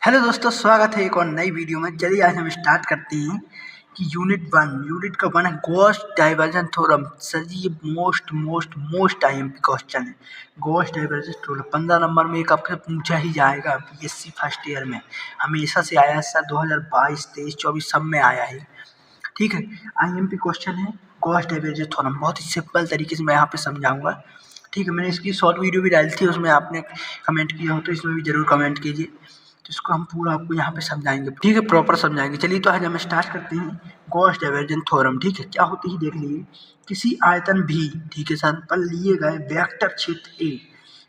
Hello दोस्तों, स्वागत है एक और नई वीडियो में। चलिए आज हम स्टार्ट करते हैं कि यूनिट का वन है गॉस डाइवर्जन थ्योरम। सर जी ये मोस्ट आईएमपी क्वेश्चन है। गॉस डाइवर्जन थ्योरम 15 नंबर में एक आपसे पूछा ही जाएगा बीएससी फर्स्ट ईयर में। हमेशा से आया है सर, 2022, 23, 24 सब में आया है। ठीक है, आईएमपी क्वेश्चन है गॉस डाइवर्जन थ्योरम। बहुत ही सिंपल तरीके से मैं यहाँ पे समझाऊंगा। ठीक है, मैंने इसकी शॉर्ट वीडियो भी डाली थी, उसमें आपने कमेंट किया हो तो इसमें भी जरूर कमेंट कीजिए। तो इसको हम पूरा आपको यहाँ पे समझाएंगे। ठीक है, प्रॉपर समझाएंगे। चलिए तो आज हम स्टार्ट करते हैं गॉस डाइवर्जन थ्योरम। ठीक है, क्या होती है देख लीजिए। किसी आयतन भी, ठीक है सर, पर लिए गए वेक्टर क्षेत्र ए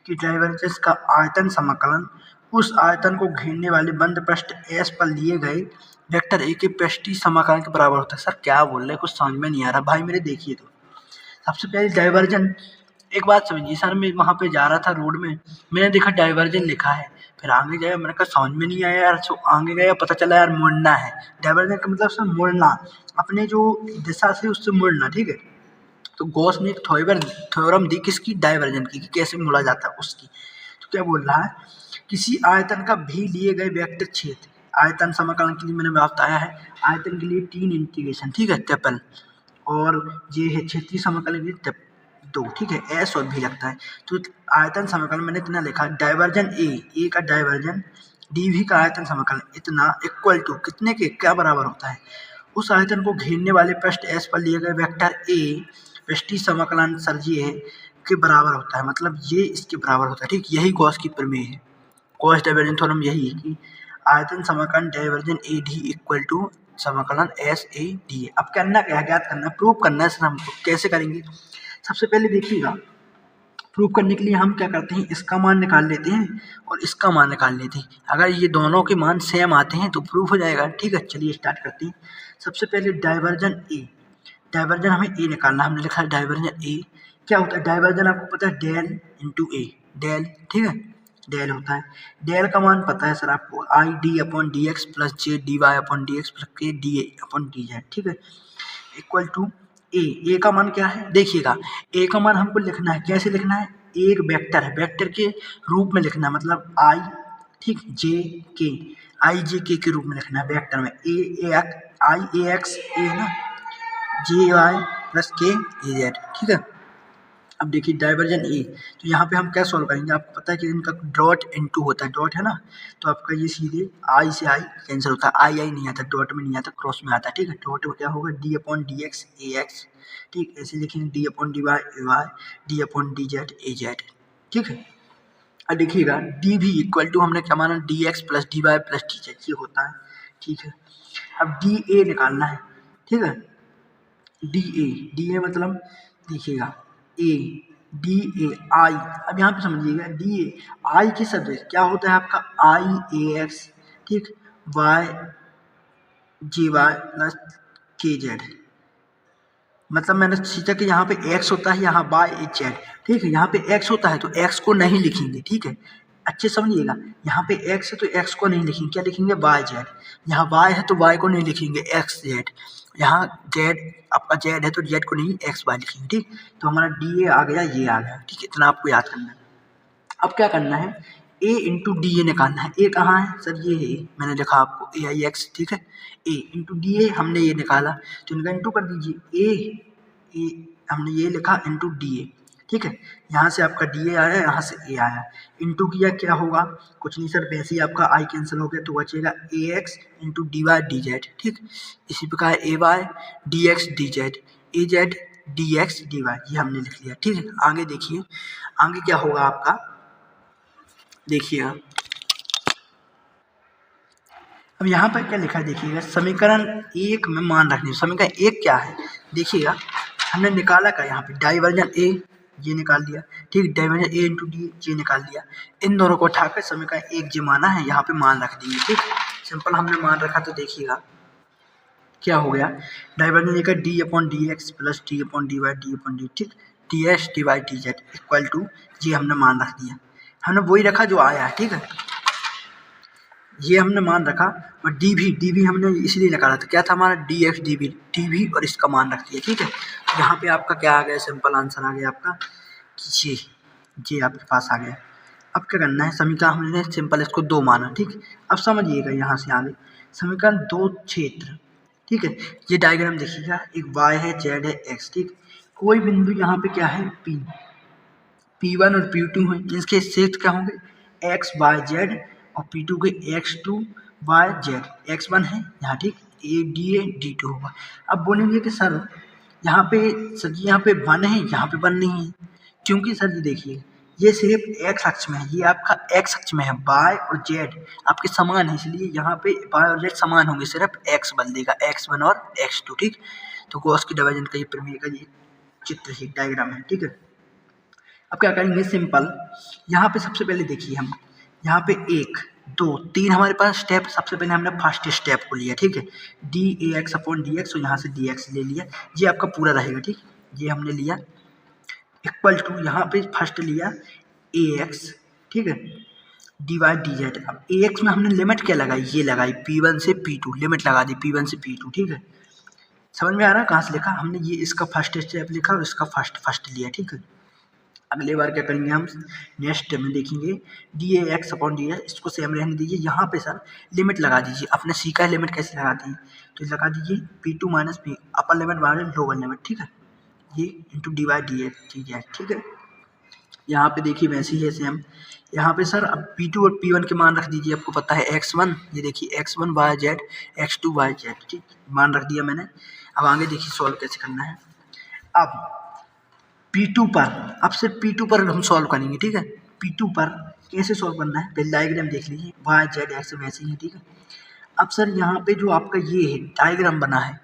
की डाइवर्जेंस का आयतन समाकलन उस आयतन को घेरने वाले बंद पृष्ठ एस पर लिए गए वेक्टर ए के पृष्ठीय समाकलन के बराबर होता है। सर क्या बोल रहे हैं, कुछ समझ में नहीं आ रहा भाई मेरे। देखिए तो सबसे पहले डाइवर्जन, एक बात समझिए सर, मैं वहाँ पे जा रहा था रोड में, मैंने देखा डाइवर्जन लिखा है, फिर आगे गया, मैंने कहा समझ में नहीं आया यार। आगे गया पता चला यार मुड़ना है। डाइवर्जन का मतलब सर मुड़ना, अपने जो दिशा से उससे मुड़ना। ठीक है, तो गॉस ने एक थ्योरम दी किसकी, डाइवर्जन की, कि कैसे मुड़ा जाता है उसकी। तो क्या बोल रहा है, किसी आयतन का भी लिए गए वेक्टर क्षेत्र, आयतन समाकलन के लिए मैंने बताया है आयतन के लिए 3 इंटीग्रेशन, ठीक है, ट्रिपल, और ये है क्षेत्रीय समाकलन के लिए 2, ठीक है, एस और भी लगता है। तो आयतन समाकलन मैंने इतना लिखा, डाइवर्जन ए का डाइवर्जन डीवी का आयतन समाकलन इतना इक्वल टू कितने के, क्या बराबर होता है, उस आयतन को घेरने वाले पृष्ठ एस पर लिए गए वेक्टर ए पृष्ठीय समाकलन सर जी है के बराबर होता है। मतलब ये इसके बराबर होता है। ठीक, यही गॉस की प्रमेय है। गॉस डाइवर्जन थ्योरम यही है कि आयतन समाकलन divergence A D equal to समाकलन एस ए डी है। अब करना क्या है, ज्ञात करना है, प्रूव करना है। सर हमको कैसे करेंगे, सबसे पहले देखिएगा, प्रूव करने के लिए हम क्या करते हैं, इसका मान निकाल लेते हैं और इसका मान निकाल लेते हैं। अगर ये दोनों के मान सेम आते हैं तो प्रूफ हो जाएगा। ठीक है, चलिए स्टार्ट करते हैं। सबसे पहले डाइवर्जन ए, डाइवर्जन हमें ए निकालना, हमने लिखा है डाइवर्जन ए। क्या होता है डाइवर्जन, आपको पता है डेल इंटू ए, डेल, ठीक है, डेल होता है। डेल का मान पता है सर आपको, I D upon D X plus J D Y upon D X plus K D A upon D Z, ठीक है, इक्वल टू ए का मान क्या है, देखिएगा ए का मान हमको लिखना है, कैसे लिखना है, एक वेक्टर है, वेक्टर के रूप में लिखना है, मतलब आई, ठीक, जे के, आई जे के रूप में लिखना है वेक्टर में। आई ए एक्स ए है ना, जे वाई प्लस के ए जेड, ठीक है। अब देखिए डाइवर्जन ए, तो यहाँ पे हम क्या सॉल्व करेंगे, आपको पता है कि इनका डॉट इनटू होता है, डॉट है ना, तो आपका ये सीधे आई से आई कैंसिल होता है, आई नहीं आता, डॉट में नहीं आता, क्रॉस में आता है। ठीक है, डॉट क्या होगा, D upon D X A X, ठीक, ऐसे लिखेंगे D upon D Y A Y, D upon D Z A Z, ठीक है। अब देखिएगा डी भी इक्वल टू हमने क्या माना, D X plus D Y plus D Z, ये होता है। ठीक है, अब डी ए निकालना है, ठीक है, डी ए मतलब देखिएगा ए, डी ए आई, अब यहाँ पे समझिएगा डी ए आई के शब्द क्या होता है आपका, आई ए एक्स, ठीक, वाई जी वाई प्लस के जेड, मतलब मैंने सोचा कि यहाँ पे x होता है, यहाँ y एच जेड, ठीक है, यहाँ पे x होता है तो x को नहीं लिखेंगे, ठीक है, अच्छे समझिएगा, यहाँ पे x है तो x को नहीं लिखेंगे, क्या लिखेंगे, y जेड, यहाँ y है तो y को नहीं लिखेंगे, x जेड, यहाँ z आपका z है तो z को नहीं x y लिखेंगे। ठीक, तो हमारा डी ए आ गया, ये आ गया, ठीक है, इतना आपको याद करना है। अब क्या करना है, a इंटू डी ए निकालना है। a कहाँ है सर, ये है, मैंने लिखा आपको ए आई एक्स, ठीक है, a इंटू डी ए हमने ये निकाला, तो इनका इंटू कर दीजिए, ए हमने ये लिखा इंटू डी ए, ठीक है, यहाँ से आपका डी ए आया, यहाँ से ए आया, इंटू किया, क्या होगा, कुछ नहीं सर, वैसे ही आपका आई कैंसिल हो गया, तो बचेगा A X into D Y D Z, ठीक, इसी प्रकार A Y D X D Z, A Z D X D Y, ये हमने लिख लिया। ठीक है, आगे देखिए, आगे क्या होगा आपका, देखिएगा अब यहाँ पर क्या लिखा है, देखिएगा समीकरण 1 में मान रखने, समीकरण 1 क्या है, देखिएगा हमने निकाला क्या, यहाँ पे डाइवर्जन ए ये निकाल दिया, ठीक, डाइवर्जन ए इंटू डी ये निकाल दिया, इन दोनों को उठाकर समीकरण 1 जो माना है यहाँ पे मान रख दिए। ठीक, सिंपल हमने मान रखा, तो देखिएगा क्या हो गया, डाइवर्जन ए का D upon D X plus D upon D Y D upon D, ठीक, D S D Y D Z equal to ये हमने मान रख दिया, हमने वही रखा जो आया है। ठीक है, ये हमने मान रखा, और डी भी हमने इसलिए निकाला था, क्या था हमारा, डी एक्स डी भी और इसका मान रख दिया। ठीक है, यहाँ पे आपका क्या आ गया, सिंपल आंसर आ गया आपका, ये आपके पास आ गया। अब क्या करना है, समीकरण हमने सिंपल इसको 2 माना, ठीक। अब समझिएगा यहाँ से आगे समीकरण 2 क्षेत्र, ठीक है। ये डायग्राम देखिएगा, एक y है, z है, x, ठीक। कोई बिंदु यहाँ पे क्या है P1 और P2 है, इसके क्षेत्र क्या होंगे x y z और P2 के x2 y z, x1 है यहाँ, ठीक। a d2 होगा। अब बोलेंगे कि सर यहाँ पे 1 है, यहाँ पे 1 नहीं है, क्योंकि सर जी देखिए ये सिर्फ x अक्ष में है, ये आपका x अक्ष में है, y और z आपके समान है, इसलिए यहाँ पे y और z समान होंगे, सिर्फ x बदल देगा, x1 और x2, ठीक। तो गॉस की डाइवर्जन का ये प्रमेय का ये चित्र है, डायग्राम है, ठीक है। अब क्या करेंगे, सिंपल यहाँ पे सबसे पहले देखिए हम यहाँ पे 1 2 3 हमारे पास स्टेप, सबसे पहले हमने फर्स्ट स्टेप को लिया, ठीक है, dAx/dx और यहाँ से dx ले लिया, ये आपका पूरा रहेगा, ठीक। ये हमने लिया इक्वल टू यहाँ पे फर्स्ट लिया ax, ठीक है, dy/dz। अब ax में हमने लिमिट क्या लगाई, ये लगाई P1 से P2, लिमिट लगा दी P1 से P2, ठीक है। समझ में आ रहा है कहाँ से लिखा हमने, ये इसका फर्स्ट स्टेप लिखा और इसका फर्स्ट लिया, ठीक है। अगले बार क्या करेंगे हम, नेक्स्ट में देखेंगे dAx/dx, इसको सेम रहने दीजिए, यहाँ पे सर लिमिट लगा दीजिए, अपने सीखा है लिमिट कैसे लगाते हैं, तो लगा दीजिए P2 - P, upper limit minus lower limit, ठीक है, ये इंटू dy/dx, ठीक है। यहाँ पे देखिए वैसे ही है सेम, यहाँ पे सर अब P2 और P1 के मान रख दीजिए, आपको पता है x1, ये देखिए x1 yz, x2 yz, ठीक, मान रख दिया मैंने। अब आगे देखिए सॉल्व कैसे करना है। अब P2 पर, अब सिर्फ P2 पर हम सॉल्व करेंगे, ठीक है। P2 पर कैसे सॉल्व करना है, पहले डायग्राम देख लीजिए, y z x वैसे ही है, ठीक है। अब सर यहाँ पे जो आपका ये है डायग्राम बना है,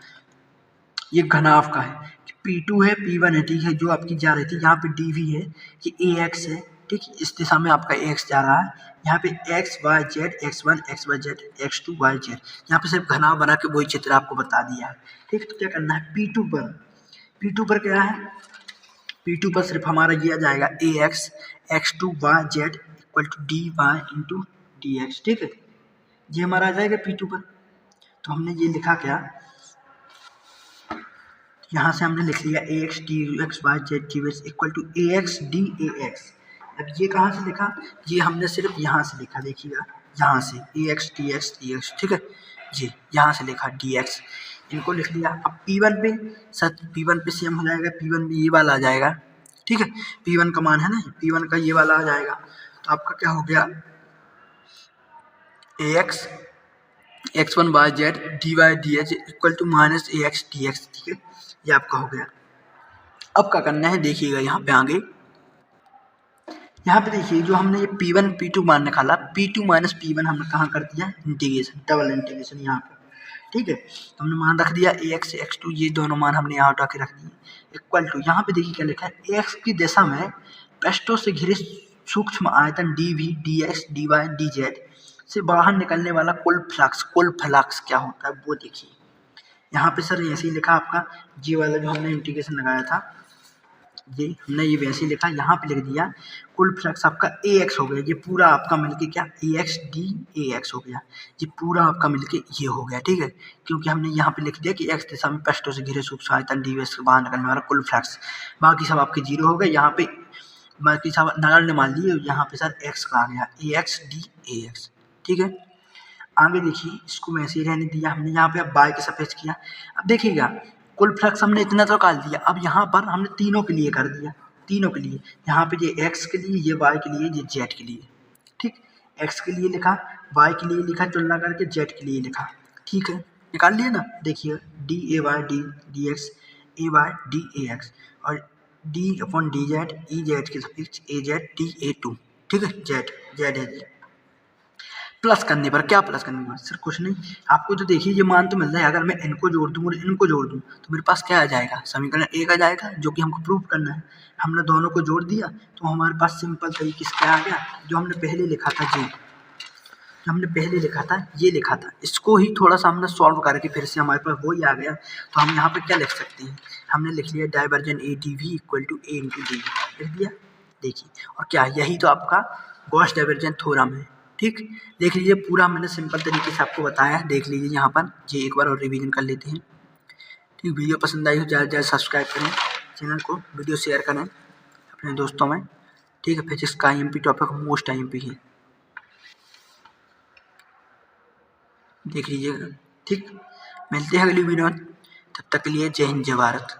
ये घनाभ का है, P2 है, P1 है, ठीक है, जो आपकी जा रही थी यहाँ पे dv है, ये ax है, ठीक, इस दिशा में आपका ax जा रहा है, यहाँ पे x y z, x1 x y z, x2 y z, यहाँ पे सिर्फ घनाभ बना के वही चित्र आपको बता दिया है, ठीक। तो क्या करना है P2 पर क्या है, P2 पर सिर्फ हमारा ये आ जाएगा ax x2 y z equal to dy into dx, ठीक है, ये हमारा आ जाएगा P2 पर। तो हमने ये लिखा क्या, यहाँ से हमने लिख लिया ax dx y z dx equal to ax dax। अब ये कहाँ से लिखा, ये हमने सिर्फ यहाँ से लिखा, देखिएगा यहाँ से ax dx, ठीक है, जी यहाँ से लिखा dx, इनको लिख लिया। अब P1 पे सर P1 पे सेम हो जाएगा, P1 में ये वाला आ जाएगा, ठीक है, P1 का मान है ना, P1 का ये वाला आ जाएगा, तो आपका क्या हो गया ax x1 y z dy dx equal to minus ax dx, ठीक है, ये आपका हो गया। अब क्या करना है देखिएगा यहाँ पे आगे, यहाँ पे देखिए जो हमने ये P1 P2 मान निकाला, P2 - P1 हमने कहाँ कर दिया इंटीग्रेशन, डबल इंटीग्रेशन यहाँ पे, ठीक है। तो हमने मान रख दिया ax x2, ये दोनों मान हमने यहाँ उठा के रख दिए इक्वल टू, यहाँ पे देखिए क्या लिखा है, x की दिशा में पृष्ठों से घिरे सूक्ष्म आयतन dv dx dy dz से बाहर निकलने वाला कुल फ्लक्स क्या होता है वो देखिए। यहाँ पे सर ऐसे ही लिखा आपका, ये वाला जो हमने इंटीग्रेशन लगाया था, ये हमने ये वैसे ही लिखा, यहाँ पे लिख दिया कुल फ्लक्स आपका ax हो गया, ये पूरा आपका मिलके क्या ax dax हो गया, ये पूरा आपका मिलके ये हो गया, ठीक है, क्योंकि हमने यहाँ पे लिख दिया कि x दिशा में पृष्ठों से घिरे सूक्ष्म आयतन dv से बाहर निकलने वाला कुल फ्लक्स, बाकी सब आपके जीरो हो गए, यहाँ पे बाकी सब नगण्य मान लिए, यहाँ पे सर x का आ गया ax dax, ठीक है। आगे देखिए इसको वैसे ही रहने दिया हमने, यहाँ पे अब y के सापेक्ष किया। अब देखिएगा कुल फ्लक्स हमने इतना तो निकाल दिया, अब यहाँ पर हमने तीनों के लिए कर दिया, तीनों के लिए, यहाँ पे ये x के लिए, ये y के लिए, ये z के लिए, ठीक, x के लिए लिखा, y के लिए लिखा, तुलना करके z के लिए लिखा, ठीक है, निकाल लिया ना। देखिए dy dx ay dax और d/dz ez के सापेक्ष az da2, ठीक है, z है। प्लस करने पर क्या, प्लस करने पर सर कुछ नहीं, आपको तो देखिए ये मान तो मिल रहा है, अगर मैं इनको जोड़ दूँ और इनको जोड़ दूँ तो मेरे पास क्या आ जाएगा, समीकरण 1 आ जाएगा, जो कि हमको प्रूव करना है। हमने दोनों को जोड़ दिया तो हमारे पास सिंपल तरीके से क्या आ गया, जो हमने पहले लिखा था, ये लिखा था, इसको ही थोड़ा सा हमने सॉल्व करके फिर से हमारे पास वही आ गया। तो हम यहाँ पर क्या लिख सकते हैं, हमने लिख लिया divergence A D V equal to A into D लिख दिया, देखिए, और क्या यही तो आपका गॉस डाइवर्जन थ्योरम है, ठीक। देख लीजिए पूरा मैंने सिंपल तरीके से आपको बताया है, देख लीजिए यहाँ पर, ये एक बार और रिवीजन कर लेते हैं, ठीक। वीडियो पसंद आई हो ज़्यादा से ज़्यादा सब्सक्राइब करें चैनल को, वीडियो शेयर करें अपने दोस्तों में। ठीक है, फिजिक्स का IMP टॉपिक मोस्ट IMP है, देख लीजिएगा। ठीक, मिलते हैं अगली वीडियो में, तब तक के लिए जय हिंद जय भारत।